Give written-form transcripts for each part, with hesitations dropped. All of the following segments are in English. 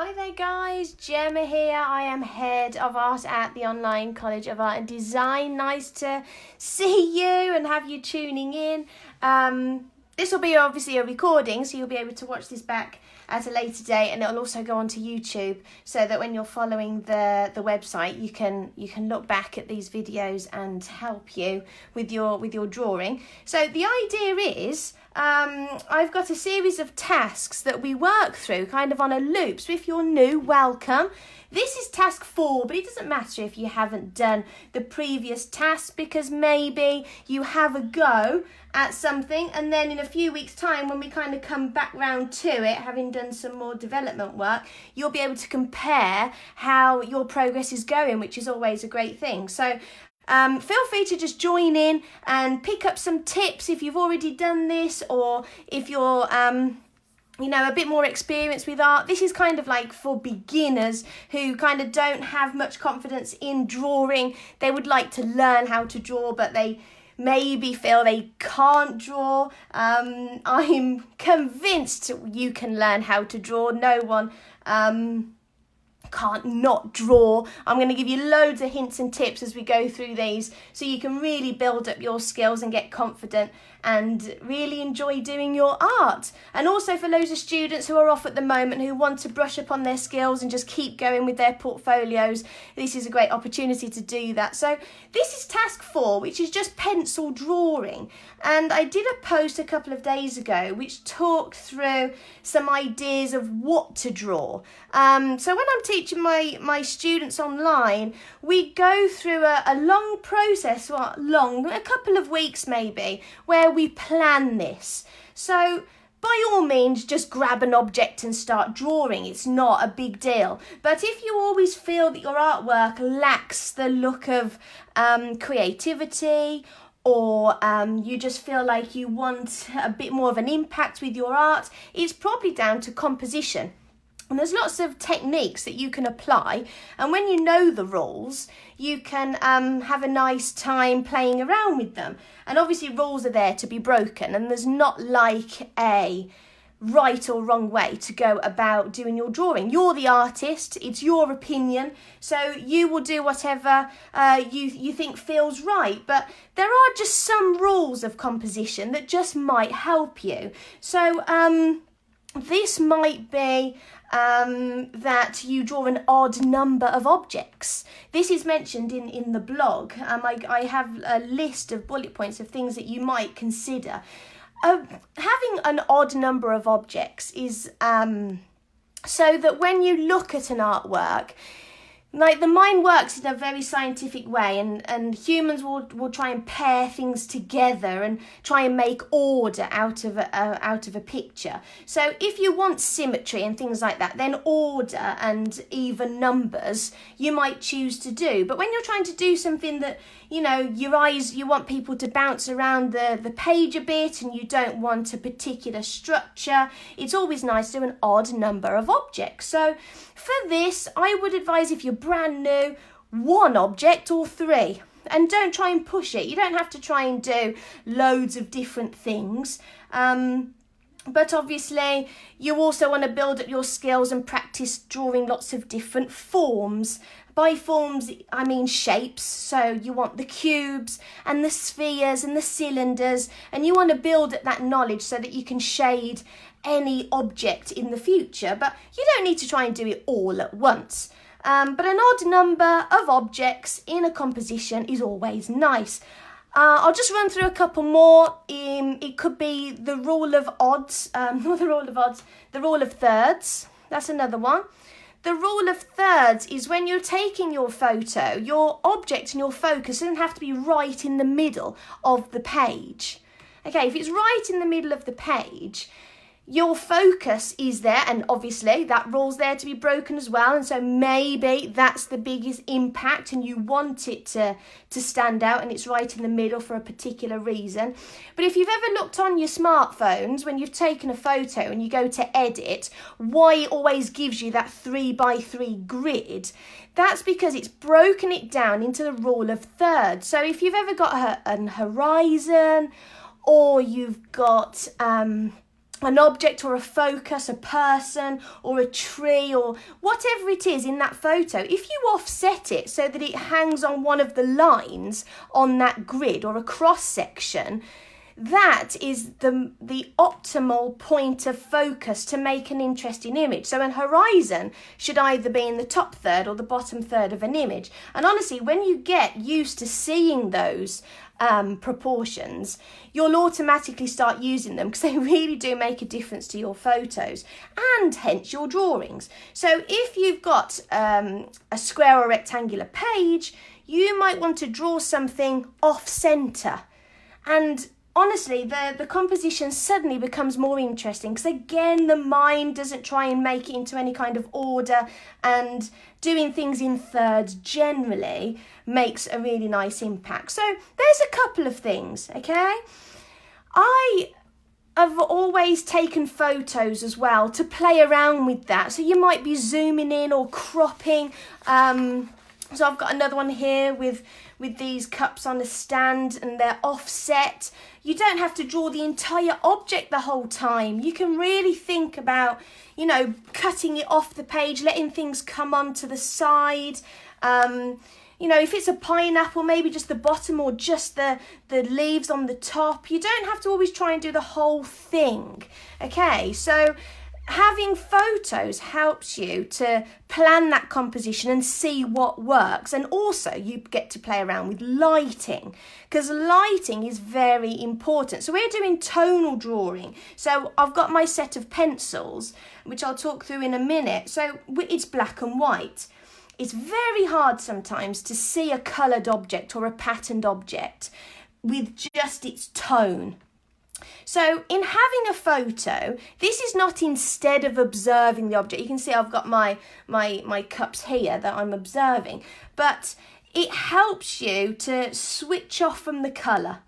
Hi there guys, Gemma here. I am Head of Art at the Online College of Art and Design. Nice to see you and have you tuning in. This will be obviously a recording, so you'll be able to watch this back at a later date, and it'll also go onto YouTube so that when you're following the website, you can look back at these videos and help you with your drawing. So the idea is I've got a series of tasks that we work through kind of on a loop. So if you're new, welcome. This is task 4, but it doesn't matter if you haven't done the previous task, because maybe you have a go at something and then in a few weeks' time, when we kind of come back round to it, having done some more development work, you'll be able to compare how your progress is going, which is always a great thing. So feel free to just join in and pick up some tips if you've already done this, or if you're a bit more experienced with art. This is kind of like for beginners who kind of don't have much confidence in drawing. They would like to learn how to draw, but they maybe feel they can't draw. I'm convinced you can learn how to draw. No one can't not draw. I'm going to give you loads of hints and tips as we go through these, so you can really build up your skills and get confident and really enjoy doing your art. And also for loads of students who are off at the moment who want to brush up on their skills and just keep going with their portfolios, this is a great opportunity to do that. So this is task 4, which is just pencil drawing. And I did a post a couple of days ago which talked through some ideas of what to draw. So when I'm teaching my students online, we go through a long process, a couple of weeks maybe, where we plan this. So by all means, just grab an object and start drawing. It's not a big deal. But if you always feel that your artwork lacks the look of creativity, or you just feel like you want a bit more of an impact with your art, it's probably down to composition. And there's lots of techniques that you can apply, and when you know the rules, you can have a nice time playing around with them. And obviously rules are there to be broken, and there's not like a right or wrong way to go about doing your drawing. You're the artist, it's your opinion, so you will do whatever you think feels right. But there are just some rules of composition that just might help you. So this might be that you draw an odd number of objects. This is mentioned in the blog. I have a list of bullet points of things that you might consider. Having an odd number of objects is so that when you look at an artwork, like the mind works in a very scientific way, and humans will try and pair things together and try and make order out of a picture. So if you want symmetry and things like that, then order and even numbers you might choose to do. But when you're trying to do something that, you want people to bounce around the page a bit, and you don't want a particular structure, it's always nice to do an odd number of objects. So for this, I would advise, if you're brand new, 1 object or 3. And don't try and push it. You don't have to try and do loads of different things. But obviously, you also want to build up your skills and practice drawing lots of different forms. By forms, I mean shapes. So you want the cubes and the spheres and the cylinders, and you want to build up that knowledge so that you can shade any object in the future. But you don't need to try and do it all at once. But an odd number of objects in a composition is always nice. I'll just run through a couple more. It could be the rule of odds, not the rule of odds, the rule of thirds. That's another one. The rule of thirds is when you're taking your photo, your object and your focus doesn't have to be right in the middle of the page. Okay, if it's right in the middle of the page, your focus is there, and obviously that rule's there to be broken as well, and so maybe that's the biggest impact and you want it to stand out and it's right in the middle for a particular reason. But if you've ever looked on your smartphones when you've taken a photo and you go to edit, why it always gives you that 3x3 grid, that's because it's broken it down into the rule of thirds. So if you've ever got an horizon, or you've got an object or a focus, a person or a tree or whatever it is in that photo, if you offset it so that it hangs on one of the lines on that grid or a cross section, that is the optimal point of focus to make an interesting image. So an horizon should either be in the top third or the bottom third of an image. And honestly, when you get used to seeing those proportions, you'll automatically start using them because they really do make a difference to your photos and hence your drawings. So if you've got a square or rectangular page, you might want to draw something off center, and honestly, the composition suddenly becomes more interesting because, again, the mind doesn't try and make it into any kind of order, and doing things in thirds generally makes a really nice impact. So there's a couple of things, okay? I have always taken photos as well to play around with that. So you might be zooming in or cropping. So I've got another one here with these cups on a stand and they're offset. You don't have to draw the entire object the whole time. You can really think about, cutting it off the page, letting things come onto the side. If it's a pineapple, maybe just the bottom or just the leaves on the top. You don't have to always try and do the whole thing. Okay, so having photos helps you to plan that composition and see what works, and also you get to play around with lighting because lighting is very important. So we're doing tonal drawing. So I've got my set of pencils, which I'll talk through in a minute. So it's black and white. It's very hard sometimes to see a coloured object or a patterned object with just its tone. So in having a photo, this is not instead of observing the object. You can see I've got my cups here that I'm observing, but it helps you to switch off from the colour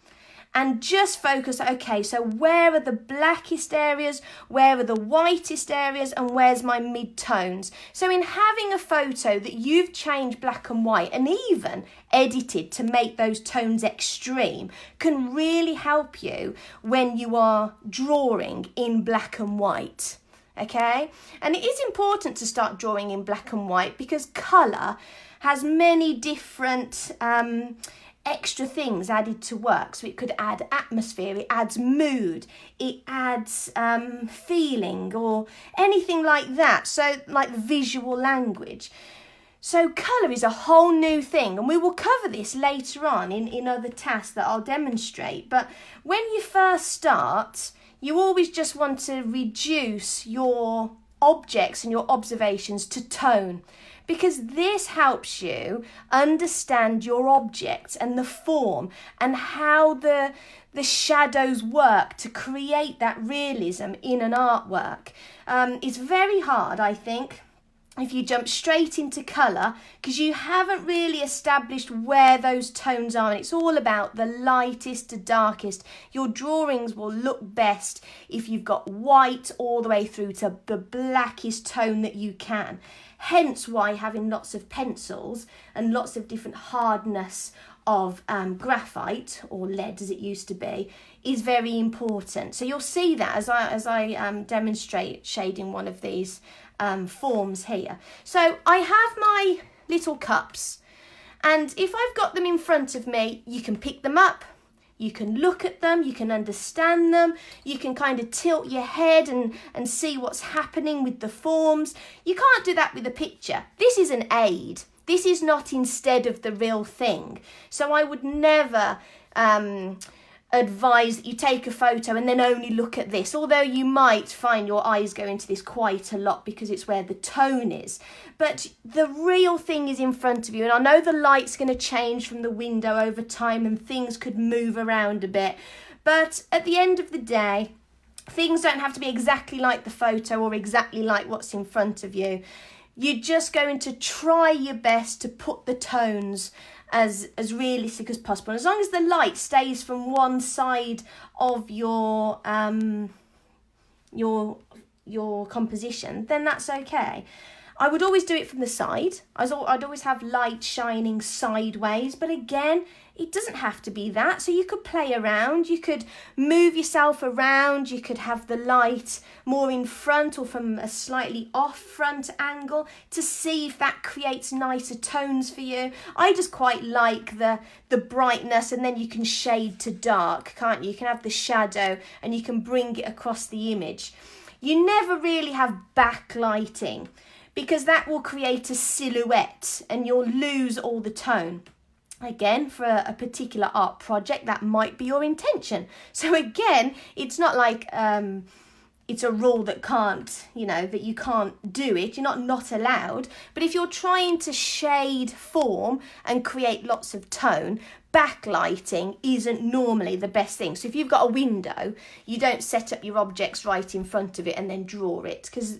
and just focus, okay, so where are the blackest areas, where are the whitest areas, and where's my mid-tones? So in having a photo that you've changed black and white and even edited to make those tones extreme can really help you when you are drawing in black and white, okay? And it is important to start drawing in black and white because colour has many different extra things added to work. So it could add atmosphere, it adds mood, it adds feeling or anything like that. So like visual language. So colour is a whole new thing, and we will cover this later on in other tasks that I'll demonstrate. But when you first start, you always just want to reduce your objects and your observations to tone, because this helps you understand your object and the form and how the shadows work to create that realism in an artwork. It's very hard, I think, if you jump straight into colour because you haven't really established where those tones are, and it's all about the lightest to darkest. Your drawings will look best if you've got white all the way through to the blackest tone that you can. Hence why having lots of pencils and lots of different hardness of graphite or lead as it used to be is very important. So you'll see that as I demonstrate shading one of these forms here. So I have my little cups, and if I've got them in front of me, you can pick them up, you can look at them, you can understand them, you can kind of tilt your head and see what's happening with the forms. You can't do that with a picture. This is an aid. This is not instead of the real thing. So I would never advise that you take a photo and then only look at this, although you might find your eyes go into this quite a lot because it's where the tone is. But the real thing is in front of you, and I know the light's going to change from the window over time and things could move around a bit, but at the end of the day, things don't have to be exactly like the photo or exactly like what's in front of you. You're just going to try your best to put the tones as realistic as possible. And as long as the light stays from one side of your composition, then that's okay. I would always do it from the side. I'd always have light shining sideways, but again, it doesn't have to be that. So you could play around, you could move yourself around, you could have the light more in front or from a slightly off front angle to see if that creates nicer tones for you. I just quite like the brightness, and then you can shade to dark, can't you? You can have the shadow and you can bring it across the image. You never really have backlighting because that will create a silhouette and you'll lose all the tone. Again, for a particular art project, that might be your intention. So again, it's not like it's a rule that can't, that you can't do it. You're not allowed. But if you're trying to shade form and create lots of tone, backlighting isn't normally the best thing. So if you've got a window, you don't set up your objects right in front of it and then draw it, because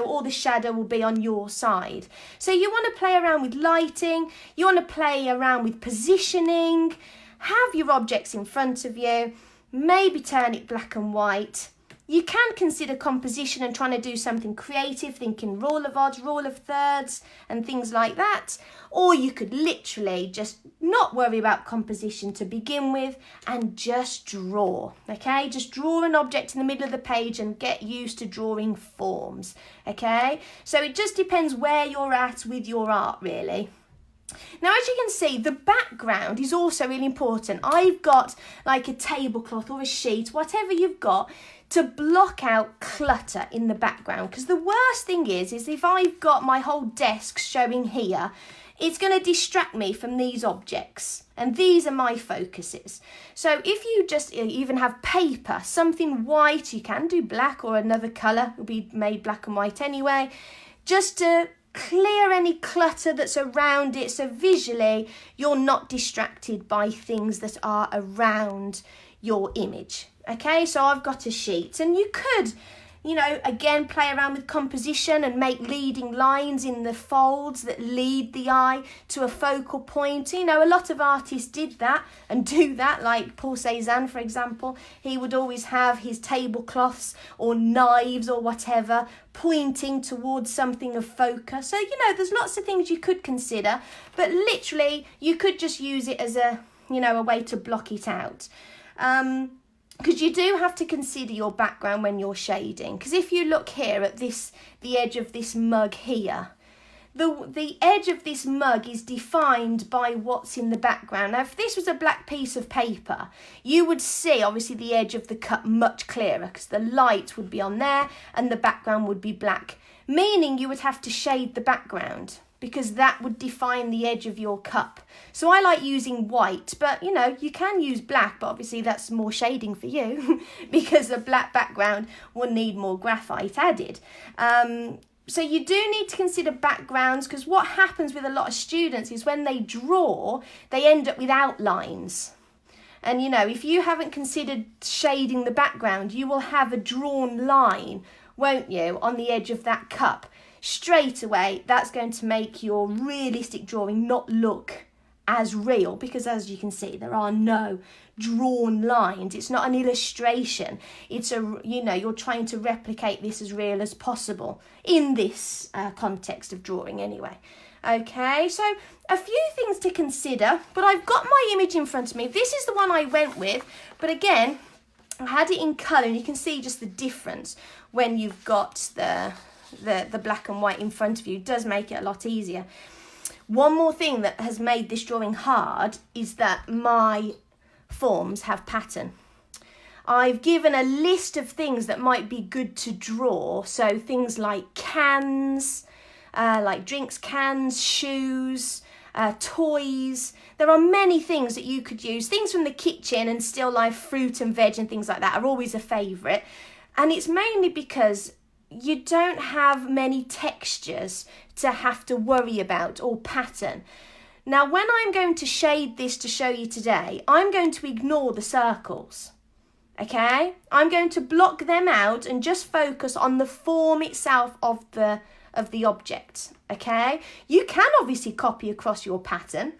all the shadow will be on your side. So you want to play around with lighting, you want to play around with positioning, have your objects in front of you, maybe turn it black and white. You can consider composition and trying to do something creative, thinking rule of odds, rule of thirds and things like that. Or you could literally just not worry about composition to begin with and just draw, okay? Just draw an object in the middle of the page and get used to drawing forms, okay? So it just depends where you're at with your art, really. Now, as you can see, the background is also really important. I've got like a tablecloth or a sheet, whatever you've got, to block out clutter in the background. Because the worst thing is if I've got my whole desk showing here, it's going to distract me from these objects. And these are my focuses. So if you just even have paper, something white, you can do black or another colour, it'll be made black and white anyway, just to clear any clutter that's around it, so visually you're not distracted by things that are around your image. Okay, so I've got a sheet, and you could, again, play around with composition and make leading lines in the folds that lead the eye to a focal point. A lot of artists did that and do that, like Paul Cézanne, for example. He would always have his tablecloths or knives or whatever pointing towards something of focus. So, there's lots of things you could consider, but literally you could just use it as a way to block it out. Because you do have to consider your background when you're shading. Because if you look here at the edge of this mug here, the edge of this mug is defined by what's in the background. Now, if this was a black piece of paper, you would see, obviously, the edge of the cup much clearer because the light would be on there and the background would be black, meaning you would have to shade the background, because that would define the edge of your cup. So I like using white, but you can use black, but obviously that's more shading for you because a black background will need more graphite added. So you do need to consider backgrounds, because what happens with a lot of students is when they draw, they end up with outlines. And if you haven't considered shading the background, you will have a drawn line, won't you, on the edge of that cup. Straight away, that's going to make your realistic drawing not look as real, because as you can see, there are no drawn lines. It's not an illustration. It's you're trying to replicate this as real as possible in this context of drawing anyway. Okay, so a few things to consider, but I've got my image in front of me. This is the one I went with, but again, I had it in colour, and you can see just the difference when you've got the black and white in front of you. It does make it a lot easier. One more thing that has made this drawing hard is that my forms have pattern. I've given a list of things that might be good to draw, so things like cans, like drinks cans, shoes, toys. There are many things that you could use. Things from the kitchen and still life fruit and veg and things like that are always a favourite, and it's mainly because you don't have many textures to have to worry about or pattern. Now, when I'm going to shade this to show you today, I'm going to ignore the circles, okay? I'm going to block them out and just focus on the form itself of the object, okay? You can obviously copy across your pattern,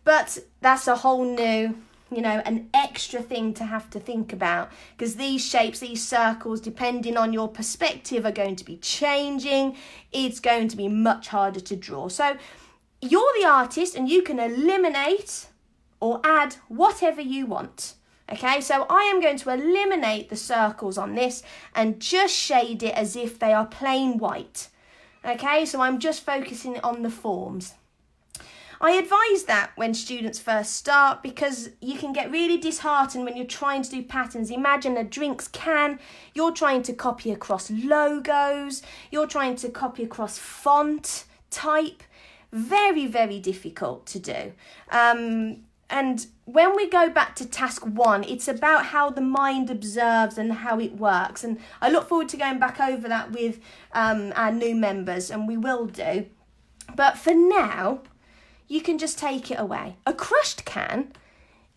but that's a whole new an extra thing to have to think about, because these shapes, these circles, depending on your perspective, are going to be changing. It's going to be much harder to draw. So you're the artist and you can eliminate or add whatever you want. Okay, so I am going to eliminate the circles on this and just shade it as if they are plain white. Okay, so I'm just focusing on the forms. I advise that when students first start, because you can get really disheartened when you're trying to do patterns. Imagine a drinks can, you're trying to copy across logos, you're trying to copy across font type. Very, very difficult to do. And when we go back to task 1, it's about how the mind observes and how it works. And I look forward to going back over that with our new members, and we will do. But for now, you can just take it away. A crushed can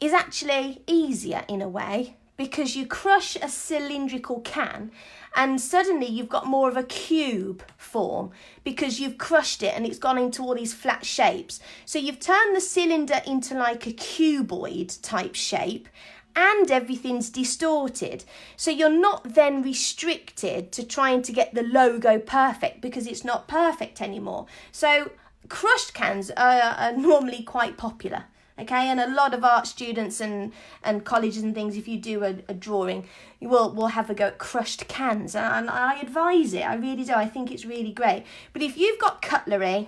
is actually easier in a way, because you crush a cylindrical can and suddenly you've got more of a cube form because you've crushed it and it's gone into all these flat shapes. So you've turned the cylinder into like a cuboid type shape, and everything's distorted. So you're not then restricted to trying to get the logo perfect, because it's not perfect anymore. So crushed cans are normally quite popular. Okay, and a lot of art students and colleges and things, if you do a drawing, you will have a go at crushed cans. And I advise it, I really do. I think it's really great. But if you've got crockery,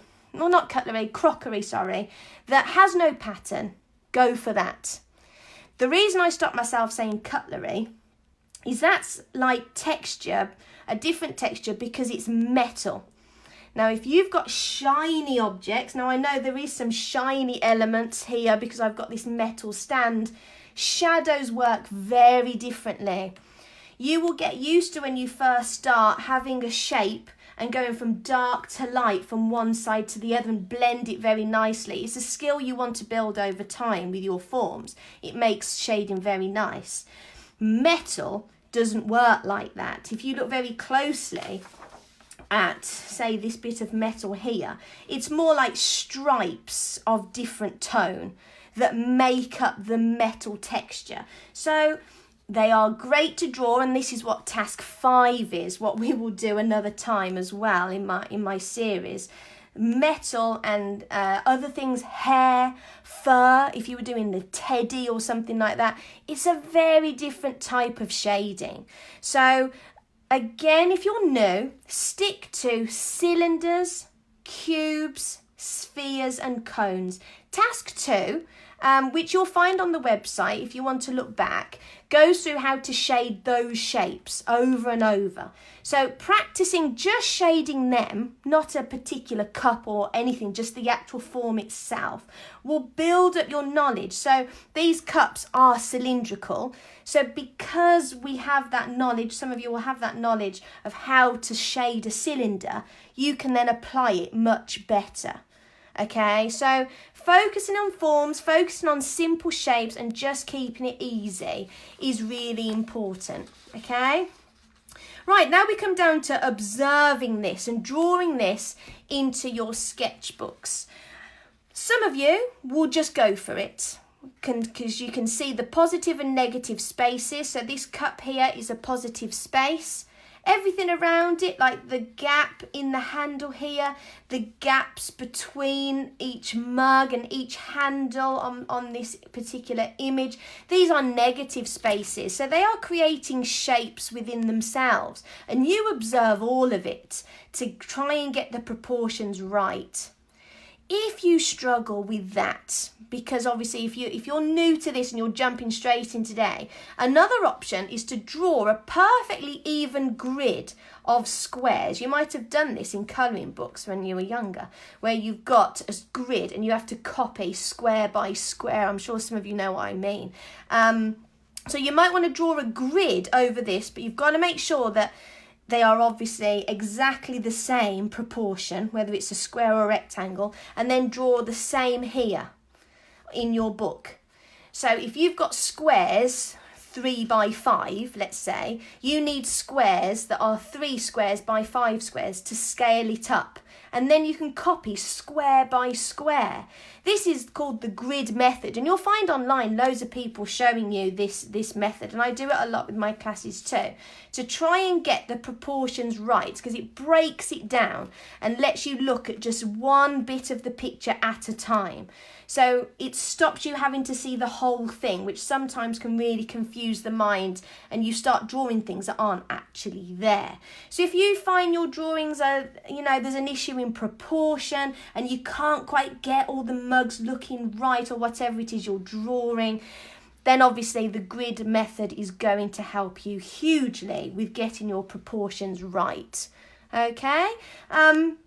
that has no pattern, go for that. The reason I stopped myself saying cutlery is that's like texture, a different texture, because it's metal. Now, if you've got shiny objects, now I know there is some shiny elements here because I've got this metal stand. Shadows work very differently. You will get used to, when you first start, having a shape and going from dark to light from one side to the other and blend it very nicely. It's a skill you want to build over time with your forms. It makes shading very nice. Metal doesn't work like that. If you look very closely at, say, this bit of metal here, it's more like stripes of different tone that make up the metal texture. So they are great to draw, and this is what task 5 is, what we will do another time as well in my series. Metal and other things, hair, fur, if you were doing the teddy or something like that, it's a very different type of shading. So again, if you're new, stick to cylinders, cubes, spheres and cones. Task 2, which you'll find on the website if you want to look back, goes through how to shade those shapes over and over. So practicing just shading them, not a particular cup or anything, just the actual form itself, will build up your knowledge. So these cups are cylindrical. So because we have that knowledge, some of you will have that knowledge of how to shade a cylinder, you can then apply it much better. Okay, so focusing on forms, focusing on simple shapes and just keeping it easy is really important. Okay, right, now we come down to observing this and drawing this into your sketchbooks. Some of you will just go for it, because you can see the positive and negative spaces. So this cup here is a positive space. Everything around it, like the gap in the handle here, the gaps between each mug and each handle on this particular image, these are negative spaces. So they are creating shapes within themselves, and you observe all of it to try and get the proportions right. If you struggle with that, because obviously if you're new to this and you're jumping straight in today, another option is to draw a perfectly even grid of squares. You might have done this in colouring books when you were younger, where you've got a grid and you have to copy square by square. I'm sure some of you know what I mean. So you might want to draw a grid over this, but you've got to make sure that they are obviously exactly the same proportion, whether it's a square or a rectangle, and then draw the same here in your book. So if you've got squares 3 by 5, let's say, you need squares that are 3 squares by 5 squares to scale it up and then you can copy square by square. This is called the grid method, and you'll find online loads of people showing you this method, and I do it a lot with my classes too, to try and get the proportions right, because it breaks it down and lets you look at just one bit of the picture at a time. So it stops you having to see the whole thing, which sometimes can really confuse the mind, and you start drawing things that aren't actually there. So if you find your drawings are, there's an issue in proportion and you can't quite get all the mugs looking right, or whatever it is you're drawing, then obviously the grid method is going to help you hugely with getting your proportions right. Okay? But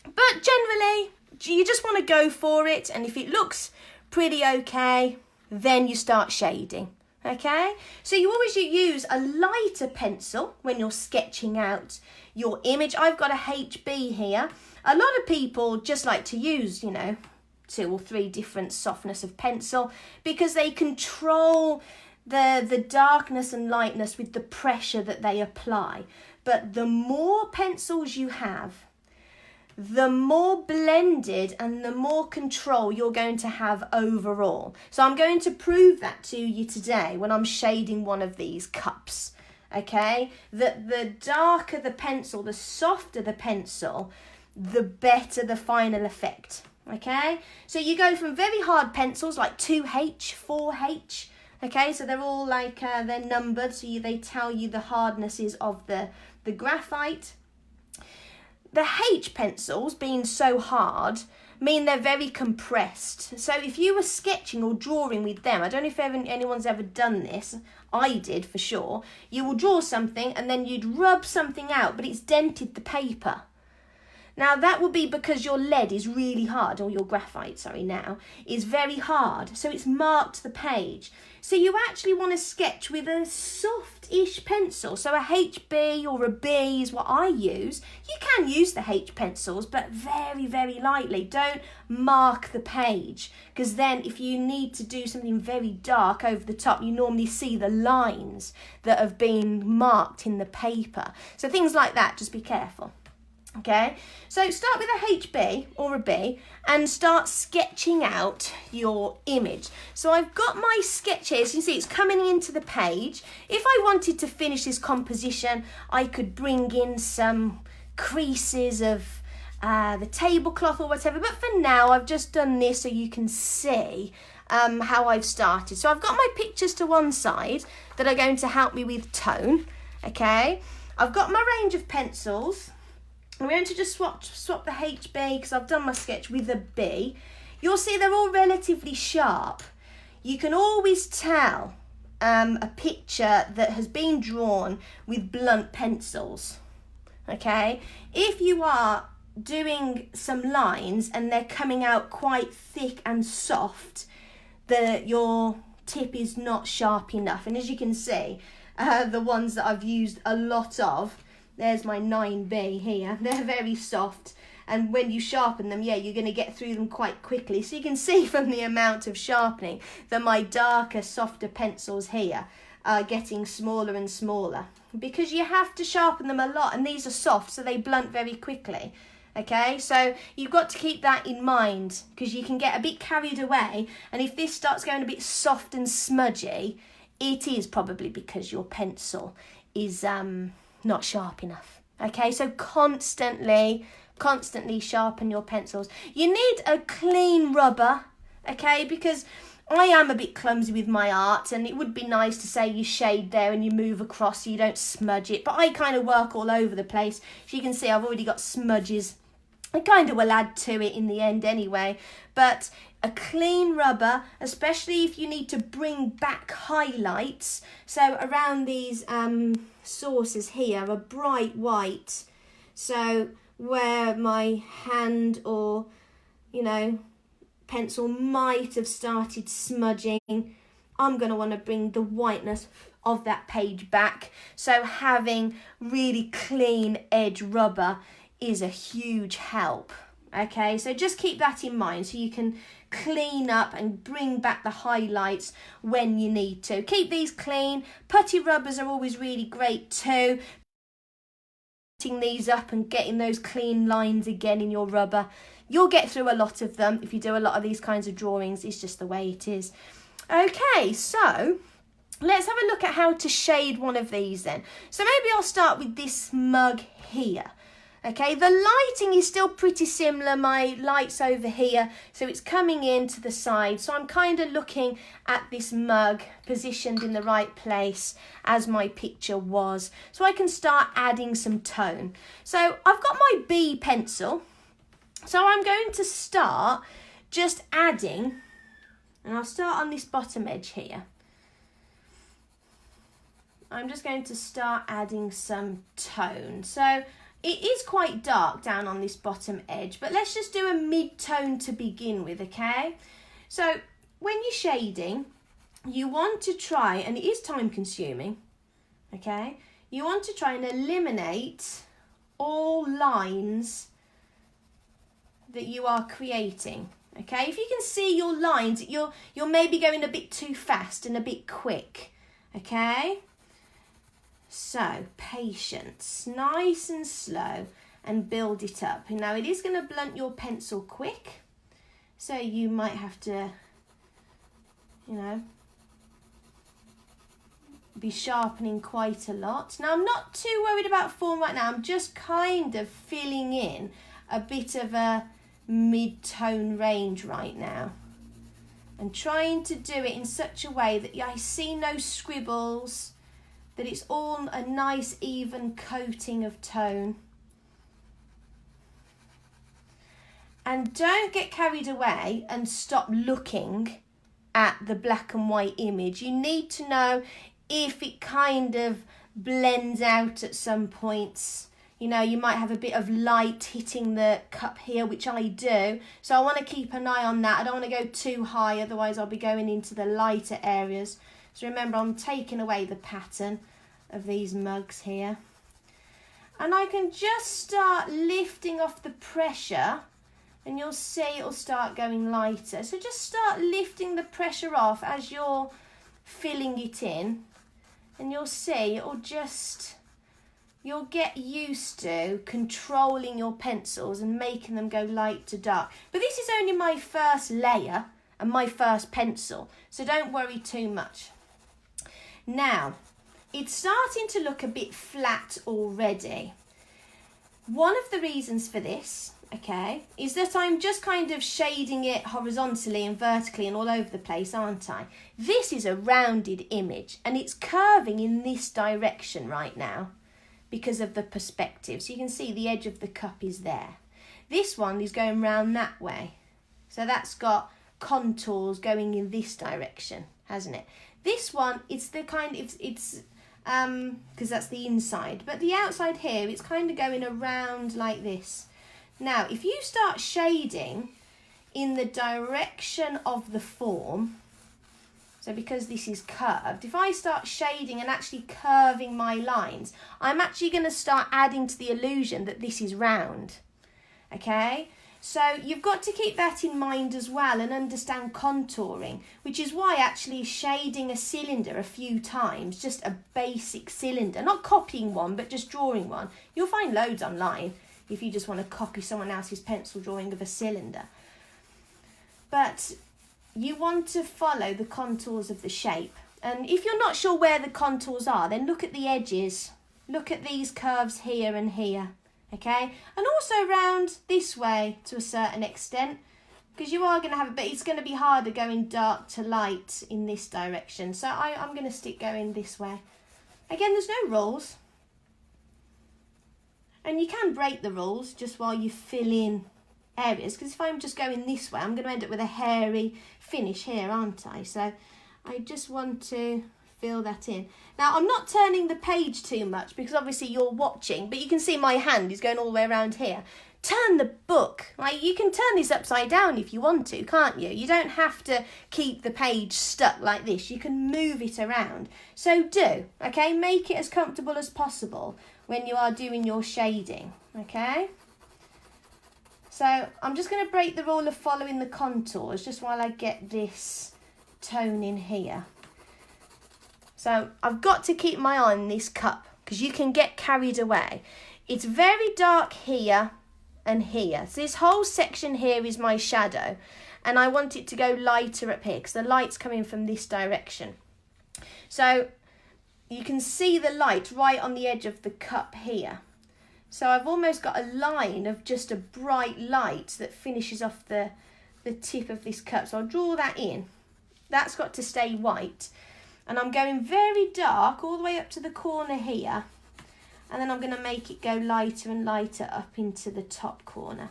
generally, you just want to go for it, and if it looks pretty okay, then you start shading. Okay, so you always use a lighter pencil when you're sketching out your image. I've got a HB here. A lot of people just like to use, 2 or 3 different softness of pencil, because they control the darkness and lightness with the pressure that they apply. But the more pencils you have, the more blended and the more control you're going to have overall. So I'm going to prove that to you today when I'm shading one of these cups. Okay, that the darker the pencil, the softer the pencil, the better the final effect. Okay, so you go from very hard pencils like 2H, 4H. Okay, so they're all like, they're numbered, so they tell you the hardnesses of the graphite. The H pencils, being so hard, mean they're very compressed. So if you were sketching or drawing with them, I don't know if anyone's ever done this, I did for sure, you will draw something and then you'd rub something out, but it's dented the paper. Now that would be because your lead is really hard, or your graphite, is very hard. So it's marked the page. So you actually want to sketch with a soft-ish pencil. So a HB or a B is what I use. You can use the H pencils, but very, very lightly. Don't mark the page, because then if you need to do something very dark over the top, you normally see the lines that have been marked in the paper. So things like that, just be careful. Okay, so start with a HB or a B and start sketching out your image. So I've got my sketch here, so you can see it's coming into the page. If I wanted to finish this composition, I could bring in some creases of the tablecloth or whatever, but for now I've just done this so you can see how I've started. So I've got my pictures to one side that are going to help me with tone. Okay, I've got my range of pencils. I'm going to just swap the HB, because I've done my sketch with a B. You'll see they're all relatively sharp. You can always tell a picture that has been drawn with blunt pencils. Okay, if you are doing some lines and they're coming out quite thick and soft, your tip is not sharp enough. And as you can see, the ones that I've used a lot of, there's my 9B here. They're very soft, and when you sharpen them, you're going to get through them quite quickly. So you can see from the amount of sharpening that my darker, softer pencils here are getting smaller and smaller, because you have to sharpen them a lot, and these are soft, so they blunt very quickly. Okay, so you've got to keep that in mind, because you can get a bit carried away, and if this starts going a bit soft and smudgy, it is probably because your pencil is not sharp enough. Okay, so constantly sharpen your pencils. You need a clean rubber, okay, because I am a bit clumsy with my art, and it would be nice to say you shade there and you move across so you don't smudge it, but I kind of work all over the place. As you can see, I've already got smudges. I kind of will add to it in the end anyway, but a clean rubber, especially if you need to bring back highlights. So around these sources here, a bright white. So where my hand or, pencil might have started smudging, I'm going to want to bring the whiteness of that page back. So having really clean edge rubber is a huge help. Okay, so just keep that in mind so you can clean up and bring back the highlights when you need to. Keep these clean. Putty rubbers are always really great too. these up and getting those clean lines again in your rubber. You'll get through a lot of them if you do a lot of these kinds of drawings. It's just the way it is. Okay, so let's have a look at how to shade one of these then. So maybe I'll start with this mug here. Okay, the lighting is still pretty similar. My light's over here, so it's coming in to the side. So I'm kind of looking at this mug positioned in the right place as my picture was. So I can start adding some tone. So I've got my B pencil. So I'm going to start just adding, and I'll start on this bottom edge here. I'm just going to start adding some tone. So it is quite dark down on this bottom edge, but let's just do a mid-tone to begin with, okay? So when you're shading, you want to try, and it is time consuming, okay? You want to try and eliminate all lines that you are creating, okay? If you can see your lines, you're maybe going a bit too fast and a bit quick, okay? So, patience, nice and slow, and build it up. Now, it is going to blunt your pencil quick, so you might have to, be sharpening quite a lot. Now, I'm not too worried about form right now. I'm just kind of filling in a bit of a mid-tone range right now, and trying to do it in such a way that I see no scribbles, that it's all a nice even coating of tone. And don't get carried away and stop looking at the black and white image. You need to know if it kind of blends out at some points. You might have a bit of light hitting the cup here, which I do. So I want to keep an eye on that. I don't want to go too high, otherwise I'll be going into the lighter areas. So remember, I'm taking away the pattern of these mugs here. And I can just start lifting off the pressure, and you'll see it'll start going lighter. So just start lifting the pressure off as you're filling it in, and you'll see you'll get used to controlling your pencils and making them go light to dark. But this is only my first layer and my first pencil, so don't worry too much. Now, it's starting to look a bit flat already. One of the reasons for this, okay, is that I'm just kind of shading it horizontally and vertically and all over the place, aren't I? This is a rounded image, and it's curving in this direction right now because of the perspective. So you can see the edge of the cup is there. This one is going round that way. So that's got contours going in this direction, hasn't it? This one, it's the kind of, because that's the inside, but the outside here, it's kind of going around like this. Now, if you start shading in the direction of the form, so because this is curved, if I start shading and actually curving my lines, I'm actually going to start adding to the illusion that this is round, okay? So you've got to keep that in mind as well and understand contouring, which is why actually shading a cylinder a few times, just a basic cylinder, not copying one, but just drawing one. You'll find loads online if you just want to copy someone else's pencil drawing of a cylinder. But you want to follow the contours of the shape. And if you're not sure where the contours are, then look at the edges. Look at these curves here and here. Okay, and also around this way to a certain extent, because you are going to have a bit, it's going to be harder going dark to light in this direction. So I'm going to stick going this way. Again, there's no rules. And you can break the rules just while you fill in areas, because if I'm just going this way, I'm going to end up with a hairy finish here, aren't I? So I just want to fill that in. Now, I'm not turning the page too much because obviously you're watching, but you can see my hand is going all the way around here. Turn the book. Like, you can turn this upside down if you want to, can't you? You don't have to keep the page stuck like this. You can move it around. So do, okay? Make it as comfortable as possible when you are doing your shading, okay? So I'm just going to break the rule of following the contours just while I get this tone in here. So I've got to keep my eye on this cup because you can get carried away. It's very dark here and here. So this whole section here is my shadow, and I want it to go lighter up here because the light's coming from this direction. So you can see the light right on the edge of the cup here. So I've almost got a line of just a bright light that finishes off the tip of this cup. So I'll draw that in. That's got to stay white. And I'm going very dark all the way up to the corner here. And then I'm going to make it go lighter and lighter up into the top corner.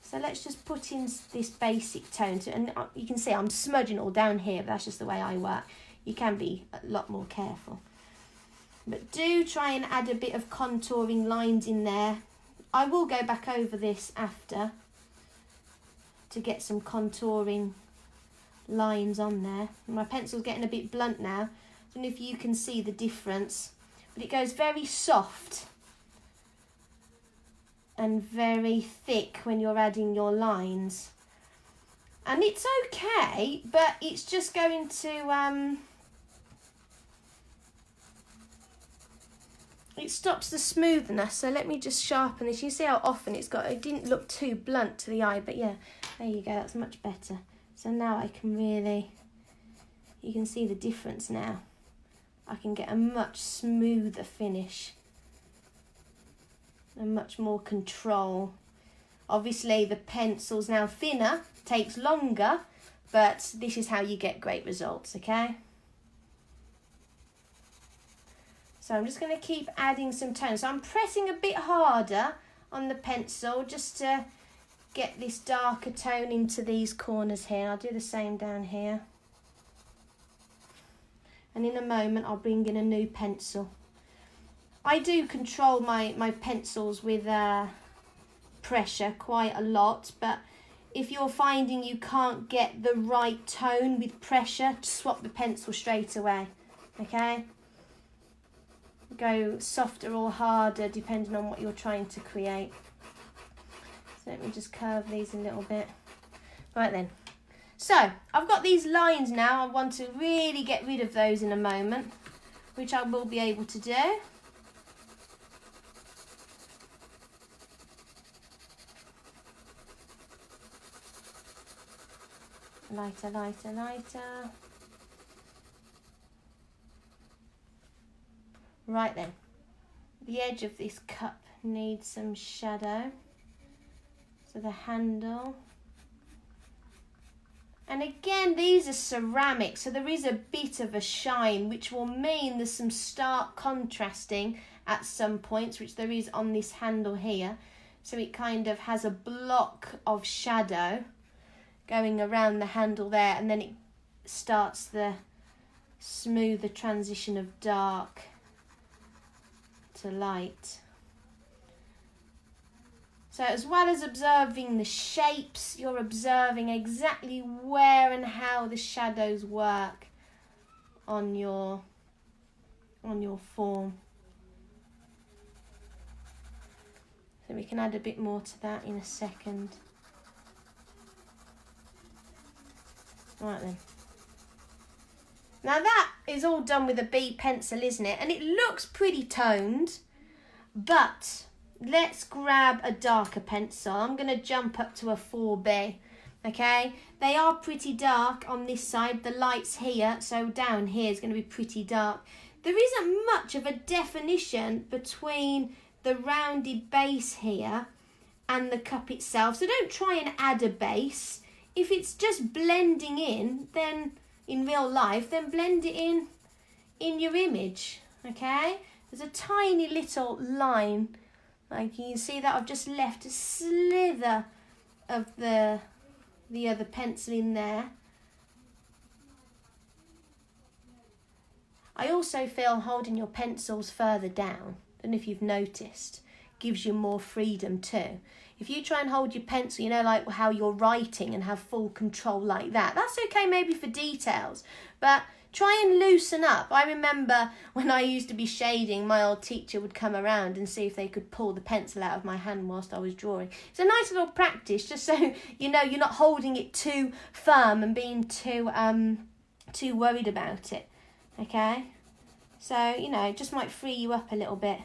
So let's just put in this basic tone. And you can see I'm smudging all down here, but that's just the way I work. You can be a lot more careful. But do try and add a bit of contouring lines in there. I will go back over this after to get some contouring lines on there. My pencil's getting a bit blunt now. I don't know if you can see the difference, but it goes very soft and very thick when you're adding your lines. And it's okay, but it's just going to it stops the smoothness. So let me just sharpen this. You see how often it didn't look too blunt to the eye, but yeah, there you go, that's much better. So now I can really, you can see the difference now. I can get a much smoother finish and much more control. Obviously the pencil's now thinner, takes longer, but this is how you get great results, okay? So I'm just going to keep adding some tone. So I'm pressing a bit harder on the pencil just to get this darker tone into these corners here. I'll do the same down here. And in a moment I'll bring in a new pencil. I do control my pencils with pressure quite a lot, but if you're finding you can't get the right tone with pressure, swap the pencil straight away, okay? Go softer or harder depending on what you're trying to create. So let me just curve these a little bit. Right then. So I've got these lines now. I want to really get rid of those in a moment, which I will be able to do. Lighter, lighter, lighter. Right then, the edge of this cup needs some shadow. So the handle. And again, these are ceramic, so there is a bit of a shine, which will mean there's some stark contrasting at some points, which there is on this handle here. So it kind of has a block of shadow going around the handle there, and then it starts the smoother transition of dark to light. So as well as observing the shapes, you're observing exactly where and how the shadows work on your form. So we can add a bit more to that in a second. Right then. Now that is all done with a B pencil, isn't it? And it looks pretty toned, but let's grab a darker pencil. I'm going to jump up to a 4B, okay? They are pretty dark on this side. The light's here, so down here is going to be pretty dark. There isn't much of a definition between the rounded base here and the cup itself, so don't try and add a base. If it's just blending in, then in real life, then blend it in your image, okay? There's a tiny little line, like you can see that I've just left a slither of the other pencil in there. I also feel holding your pencils further down, I don't know if you've noticed, gives you more freedom too. If you try and hold your pencil, you know, like how you're writing and have full control like that, that's okay maybe for details, but try and loosen up. I remember when I used to be shading, my old teacher would come around and see if they could pull the pencil out of my hand whilst I was drawing. It's a nice little practice, just so you know you're not holding it too firm and being too worried about it, okay? So, you know, it just might free you up a little bit.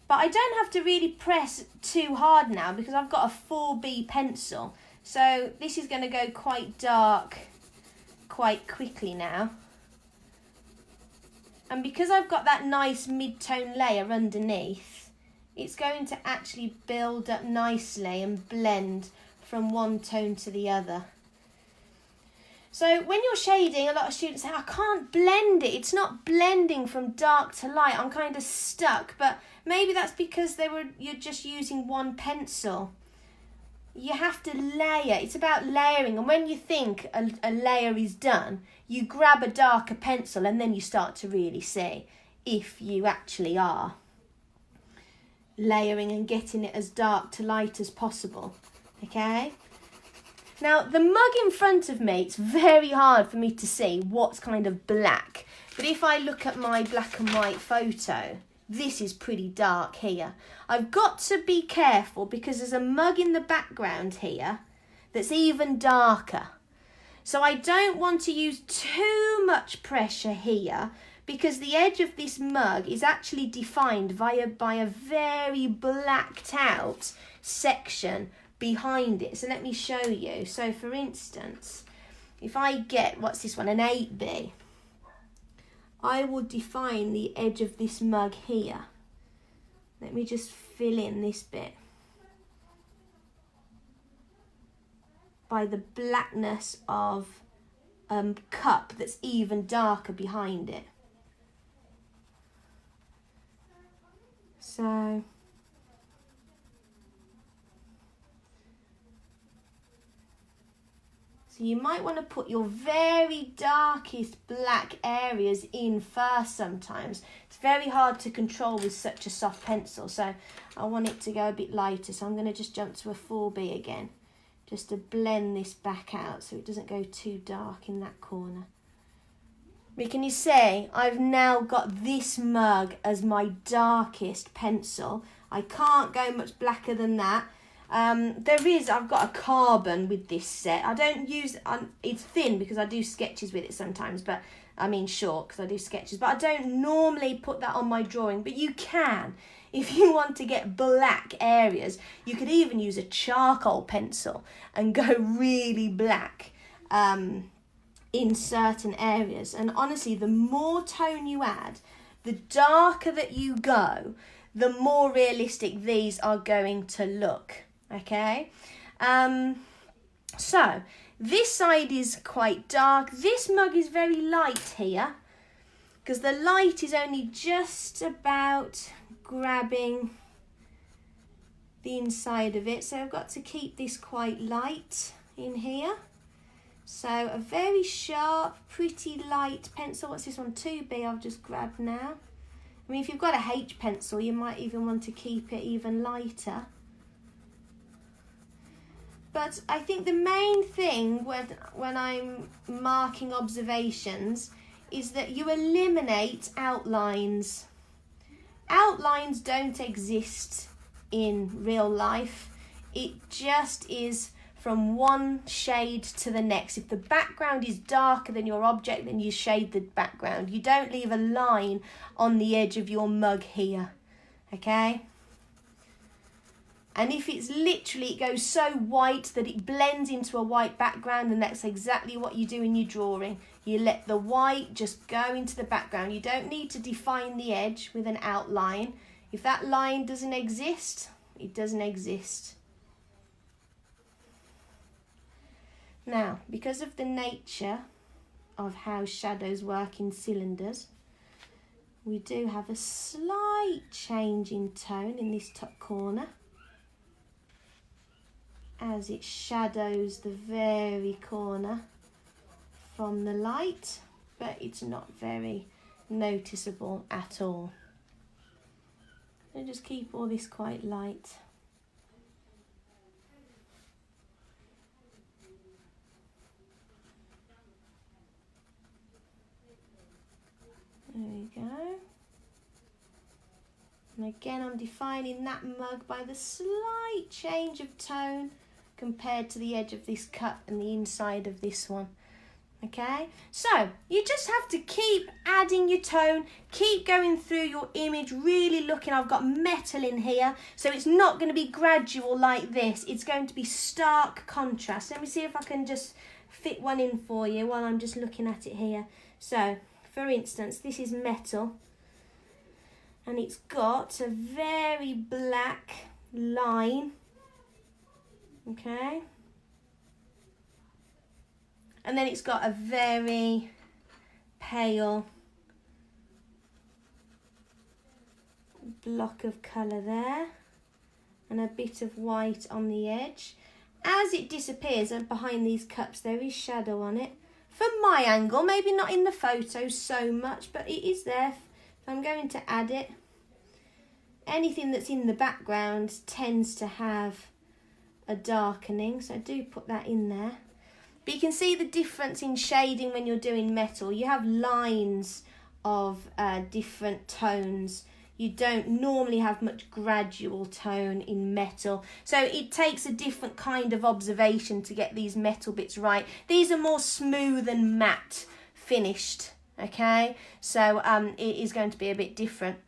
But I don't have to really press too hard now because I've got a 4B pencil. So this is going to go quite dark quite quickly now. And because I've got that nice mid-tone layer underneath, it's going to actually build up nicely and blend from one tone to the other. So when you're shading, a lot of students say, I can't blend it. It's not blending from dark to light. I'm kind of stuck. But maybe that's because you're just using one pencil. You have to layer. It's about layering. And when you think a layer is done, you grab a darker pencil and then you start to really see if you actually are layering and getting it as dark to light as possible. Okay? Now, the mug in front of me, it's very hard for me to see what's kind of black. But if I look at my black and white photo, this is pretty dark here. I've got to be careful because there's a mug in the background here that's even darker. So I don't want to use too much pressure here because the edge of this mug is actually defined by a very blacked out section behind it. So let me show you. So for instance, if I get, what's this one, an 8B, I will define the edge of this mug here. Let me just fill in this bit by the blackness of cup that's even darker behind it. So you might want to put your very darkest black areas in first sometimes. It's very hard to control with such a soft pencil, so I want it to go a bit lighter. So I'm going to just jump to a 4B again, just to blend this back out so it doesn't go too dark in that corner. But can you see, I've now got this mug as my darkest pencil. I can't go much blacker than that. I've got a carbon with this set. I don't use, it's thin because I do sketches with it sometimes, but I mean short because I do sketches, but I don't normally put that on my drawing, but you can. If you want to get black areas, you could even use a charcoal pencil and go really black in certain areas. And honestly, the more tone you add, the darker that you go, the more realistic these are going to look. Okay, so this side is quite dark. This mug is very light here because the light is only just about grabbing the inside of it. So I've got to keep this quite light in here. So a very sharp, pretty light pencil. What's this one? 2B I've just grabbed now. I mean, if you've got a H pencil, you might even want to keep it even lighter. But I think the main thing when I'm marking observations is that you eliminate outlines. Outlines don't exist in real life. It just is from one shade to the next. If the background is darker than your object, then you shade the background. You don't leave a line on the edge of your mug here, okay? And if it's literally, it goes so white that it blends into a white background, and that's exactly what you do in your drawing. You let the white just go into the background. You don't need to define the edge with an outline. If that line doesn't exist, it doesn't exist. Now, because of the nature of how shadows work in cylinders, we do have a slight change in tone in this top corner, as it shadows the very corner from the light, but it's not very noticeable at all. So just keep all this quite light. There we go. And again, I'm defining that mug by the slight change of tone compared to the edge of this cut and the inside of this one. Okay, so you just have to keep adding your tone, keep going through your image, really looking. I've got metal in here, so it's not going to be gradual like this. It's going to be stark contrast. Let me see if I can just fit one in for you while I'm just looking at it here. So, for instance, this is metal, and it's got a very black line, okay? And then it's got a very pale block of colour there, and a bit of white on the edge. As it disappears, and behind these cups there is shadow on it. From my angle, maybe not in the photo so much, but it is there. If I'm going to add it, anything that's in the background tends to have a darkening, so I do put that in there. But you can see the difference in shading when you're doing metal. You have lines of different tones. You don't normally have much gradual tone in metal. So it takes a different kind of observation to get these metal bits right. These are more smooth and matte finished, okay? So it is going to be a bit different.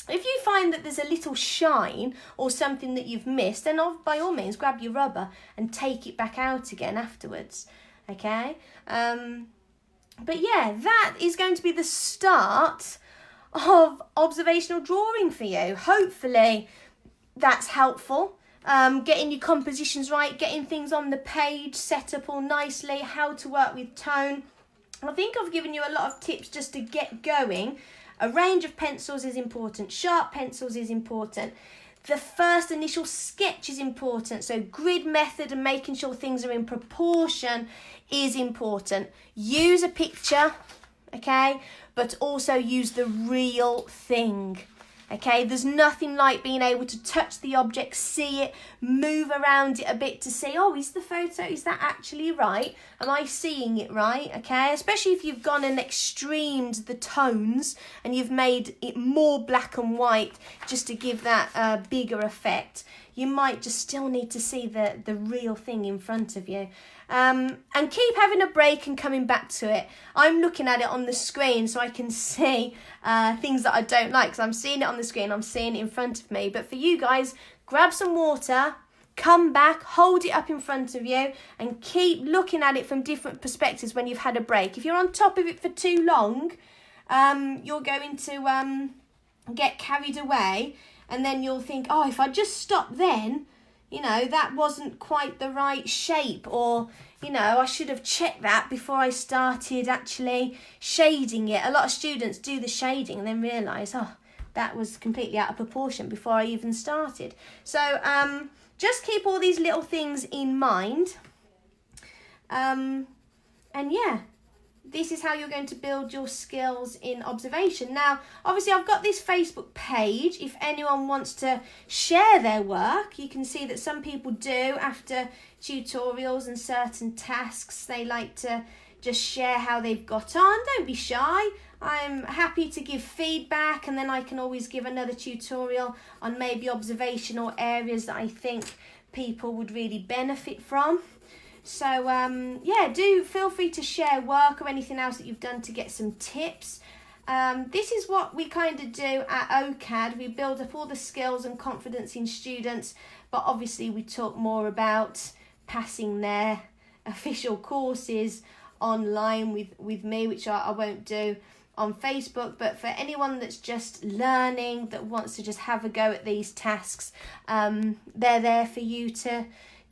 If you find that there's a little shine or something that you've missed, then by all means grab your rubber and take it back out again afterwards. Okay, but yeah, that is going to be the start of observational drawing for you. Hopefully that's helpful. Getting your compositions right, getting things on the page set up all nicely, how to work with tone. I think I've given you a lot of tips just to get going. A range of pencils is important, sharp pencils is important. The first initial sketch is important, so grid method and making sure things are in proportion is important. Use a picture, okay, but also use the real thing, okay? There's nothing like being able to touch the object, see it, move around it a bit to see, oh, is the photo, is that actually right? Am I seeing it right, okay? Especially if you've gone and extremed the tones and you've made it more black and white just to give that bigger effect. You might just still need to see the real thing in front of you. And keep having a break and coming back to it. I'm looking at it on the screen so I can see things that I don't like, because I'm seeing it on the screen, I'm seeing it in front of me. But for you guys, grab some water, come back, hold it up in front of you, and keep looking at it from different perspectives when you've had a break. If you're on top of it for too long, you're going to get carried away, and then you'll think, oh, if I just stop then, you know, that wasn't quite the right shape, or, you know, I should have checked that before I started actually shading it. A lot of students do the shading and then realise, oh, that was completely out of proportion before I even started. So just keep all these little things in mind. And yeah, this is how you're going to build your skills in observation. Now, obviously, I've got this Facebook page. If anyone wants to share their work, you can see that some people do after tutorials and certain tasks. They like to just share how they've got on. Don't be shy. I'm happy to give feedback, and then I can always give another tutorial on maybe observational areas that I think people would really benefit from. So, yeah, do feel free to share work or anything else that you've done to get some tips. This is what we kind of do at OCAD. We build up all the skills and confidence in students, but obviously we talk more about passing their official courses online with me, which I won't do on Facebook. But for anyone that's just learning, that wants to just have a go at these tasks, they're there for you to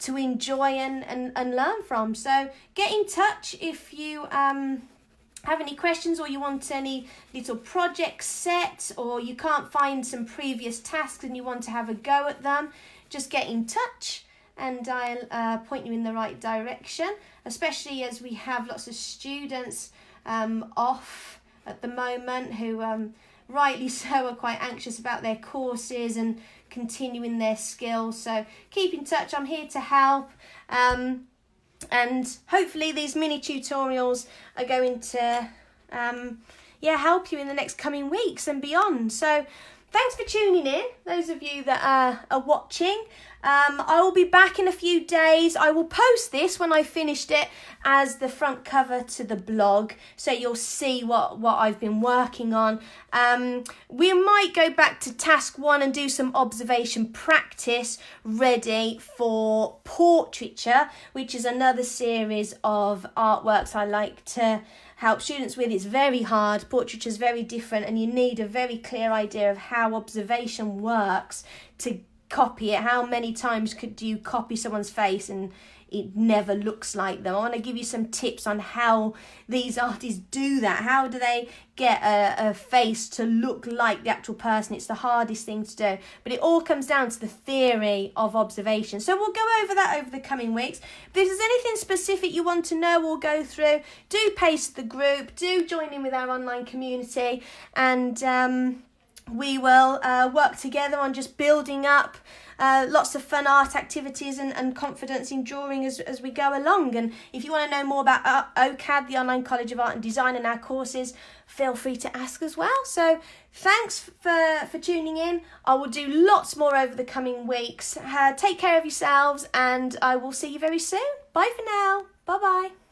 enjoy and learn from. So get in touch if you have any questions, or you want any little projects set, or you can't find some previous tasks and you want to have a go at them. Just get in touch and I'll point you in the right direction, especially as we have lots of students off at the moment who rightly so are quite anxious about their courses and continuing their skills. So keep in touch, I'm here to help, and hopefully these mini tutorials are going to help you in the next coming weeks and beyond. So thanks for tuning in, those of you that are watching. I will be back in a few days. I will post this when I finished it as the front cover to the blog, so you'll see what I've been working on. We might go back to task 1 and do some observation practice ready for portraiture, which is another series of artworks I like to help students with. It's very hard. Portraiture is very different, and you need a very clear idea of how observation works to copy it. How many times do you copy someone's face and it never looks like them? I want to give you some tips on how these artists do that. How do they get a face to look like the actual person? It's the hardest thing to do, but it all comes down to the theory of observation. So we'll go over that over the coming weeks. If there's anything specific you want to know or go through, do paste the group, do join in with our online community, and we will work together on just building up lots of fun art activities and confidence in drawing as we go along. And if you want to know more about OCAD, the Online College of Art and Design, and our courses, feel free to ask as well. So thanks for tuning in. I will do lots more over the coming weeks. Take care of yourselves, and I will see you very soon. Bye for now. Bye-bye.